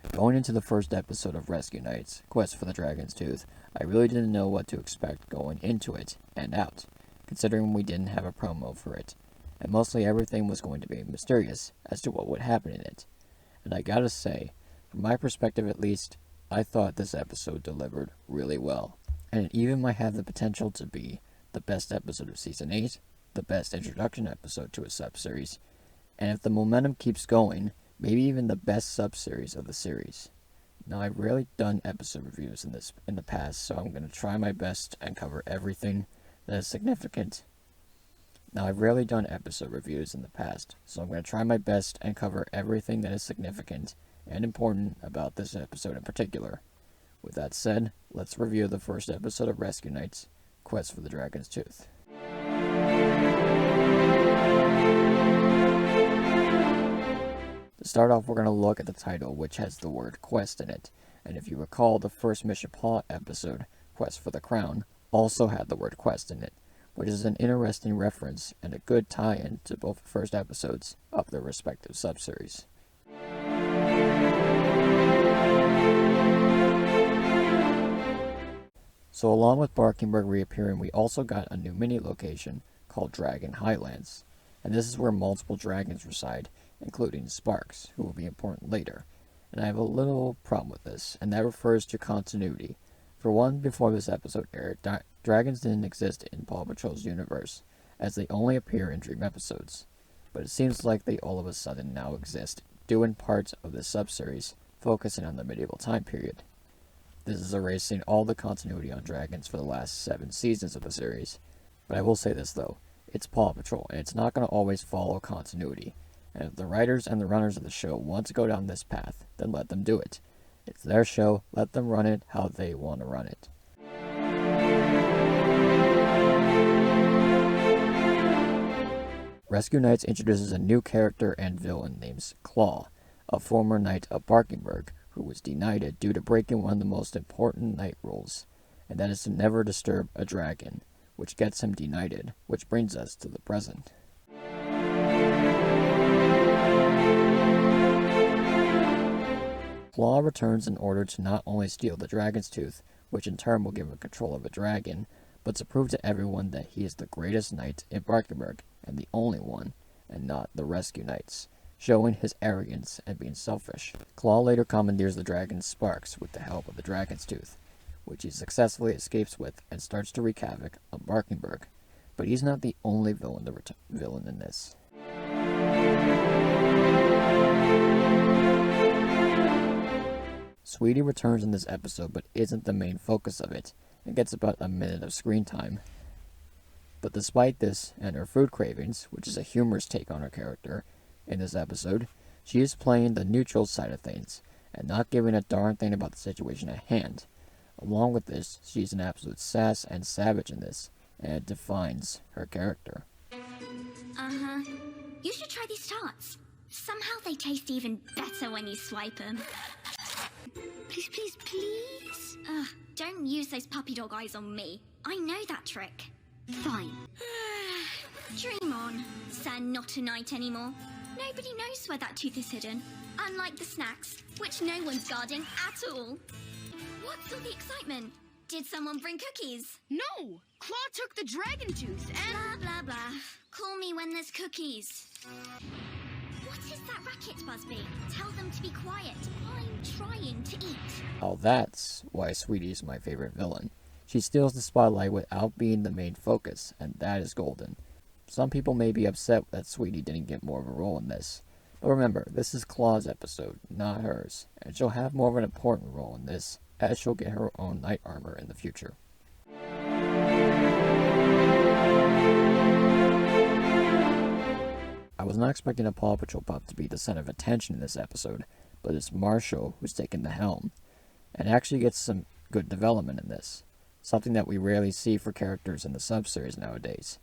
Going into the first episode of Rescue Knights, Quest for the Dragon's Tooth, I really didn't know what to expect going into it and out, considering we didn't have a promo for it, and mostly everything was going to be mysterious as to what would happen in it. And I gotta say, from my perspective at least, I thought this episode delivered really well, and it even might have the potential to be the best episode of Season 8, the best introduction episode to a sub-series, and if the momentum keeps going, maybe even the best sub-series of the series. Now, I've rarely done episode reviews in the past, so I'm going to try my best and cover everything that is significant. And important about this episode in particular. With that said, let's review the first episode of Rescue Knights, Quest for the Dragon's Tooth. To start off, we're going to look at the title, which has the word quest in it, and if you recall, the first Mission Plot episode, Quest for the Crown, also had the word quest in it, which is an interesting reference and a good tie-in to both the first episodes of their respective subseries. So along with Barkingburg reappearing, we also got a new mini-location called Dragon Highlands, and this is where multiple dragons reside, including Sparks, who will be important later. And I have a little problem with this, and that refers to continuity. For one, before this episode aired, dragons didn't exist in Paw Patrol's universe, as they only appear in Dream episodes. But it seems like they all of a sudden now exist, due in part of this sub-series, focusing on the medieval time period. This is erasing all the continuity on dragons for the last 7 seasons of the series. But I will say this though, it's Paw Patrol, and it's not going to always follow continuity. And if the writers and the runners of the show want to go down this path, then let them do it. It's their show, let them run it how they want to run it. Rescue Knights introduces a new character and villain named Claw, a former knight of Barkingburg, who was denied due to breaking one of the most important knight rules, and that is to never disturb a dragon, which gets him denied, which brings us to the present. Claw returns in order to not only steal the dragon's tooth, which in turn will give him control of a dragon, but to prove to everyone that he is the greatest knight in Barkingburg, and the only one, and not the Rescue Knights, showing his arrogance and being selfish. Claw later commandeers the dragon Sparks with the help of the dragon's tooth, which he successfully escapes with and starts to wreak havoc on Barkingburg. But he's not the only villain in this. Sweetie returns in this episode but isn't the main focus of it, and gets about a minute of screen time. But despite this and her food cravings, which is a humorous take on her character, in this episode, she is playing the neutral side of things, and not giving a darn thing about the situation at hand. Along with this, she's an absolute sass and savage in this, and it defines her character. You should try these tarts. Somehow they taste even better when you swipe them. Please, please, please? Don't use those puppy dog eyes on me. I know that trick. Fine. Dream on. Sir, not tonight anymore. Nobody knows where that tooth is hidden. Unlike the snacks, which no one's guarding at all. What's all the excitement? Did someone bring cookies? No! Claw took the dragon tooth and... Blah, blah, blah. Call me when there's cookies. What is that racket, Busby? Tell them to be quiet. I'm trying to eat. Oh, that's why Sweetie is my favorite villain. She steals the spotlight without being the main focus, and that is golden. Some people may be upset that Sweetie didn't get more of a role in this. But remember, this is Claw's episode, not hers, and she'll have more of an important role in this, as she'll get her own knight armor in the future. I was not expecting a Paw Patrol pup to be the center of attention in this episode, but it's Marshall who's taken the helm, and actually gets some good development in this, something that we rarely see for characters in the sub-series nowadays.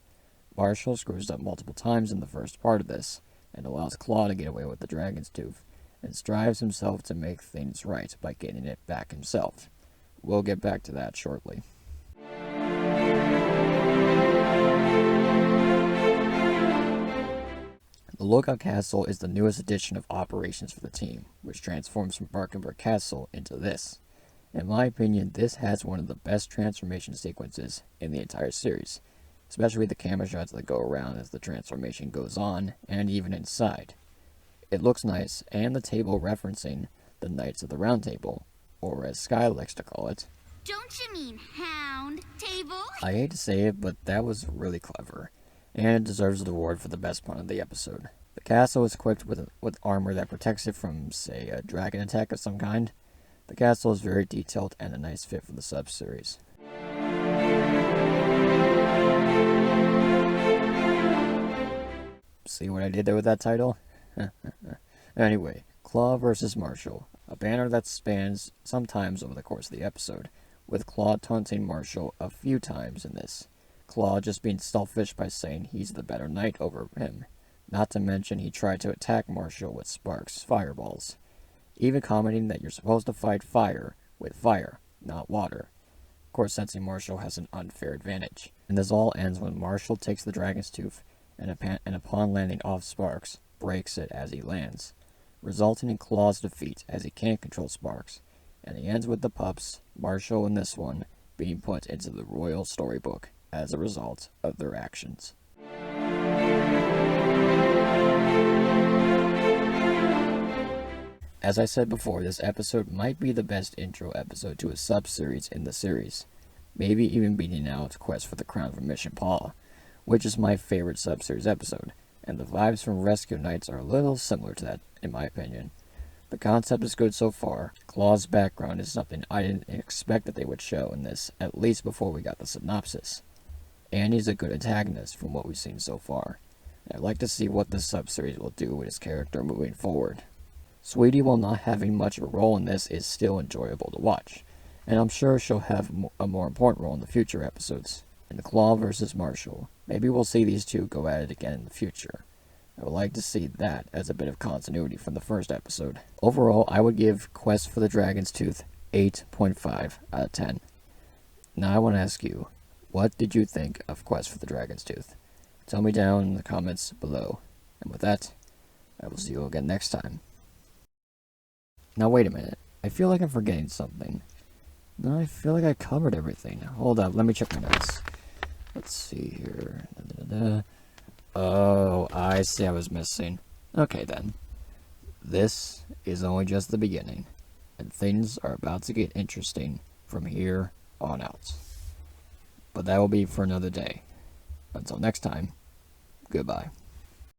Marshall screws up multiple times in the first part of this, and allows Claw to get away with the dragon's tooth, and strives himself to make things right by getting it back himself. We'll get back to that shortly. The Lookout Castle is the newest addition of operations for the team, which transforms from Barkenberg Castle into this. In my opinion, this has one of the best transformation sequences in the entire series, especially the camera shots that go around as the transformation goes on, and even inside. It looks nice, and the table referencing the Knights of the Round Table, or as Sky likes to call it. Don't you mean hound table? I hate to say it, but that was really clever, and it deserves the award for the best pun of the episode. The castle is equipped with armor that protects it from, say, a dragon attack of some kind. The castle is very detailed and a nice fit for the sub-series. See what I did there with that title? Anyway, Claw vs. Marshall, a banner that spans sometimes over the course of the episode, with Claw taunting Marshall a few times in this. Claw just being selfish by saying he's the better knight over him. Not to mention he tried to attack Marshall with Spark's fireballs, even commenting that you're supposed to fight fire with fire, not water. Of course, sensing Marshall has an unfair advantage. And this all ends when Marshall takes the dragon's tooth and upon landing off Sparks, breaks it as he lands, resulting in Claw's defeat as he can't control Sparks. And he ends with the pups, Marshall in this one, being put into the royal storybook as a result of their actions. As I said before, this episode might be the best intro episode to a sub-series in the series, maybe even beating out Quest for the Crown from Mission Paw, which is my favorite sub-series episode, and the vibes from Rescue Knights are a little similar to that, in my opinion. The concept is good so far. Claw's background is something I didn't expect that they would show in this, at least before we got the synopsis. And he's a good antagonist from what we've seen so far. And I'd like to see what this sub-series will do with his character moving forward. Sweetie, while not having much of a role in this, is still enjoyable to watch, and I'm sure she'll have a more important role in the future episodes. In the Claw vs. Marshall, maybe we'll see these two go at it again in the future. I would like to see that as a bit of continuity from the first episode. Overall, I would give Quest for the Dragon's Tooth 8.5 out of 10. Now I want to ask you, what did you think of Quest for the Dragon's Tooth? Tell me down in the comments below. And with that, I will see you again next time. Now wait a minute, I feel like I'm forgetting something. No, I feel like I covered everything. Hold up, let me check my notes. Let's see here. Oh, I see I was missing. Okay then. This is only just the beginning, and things are about to get interesting from here on out. But that will be for another day. Until next time, goodbye.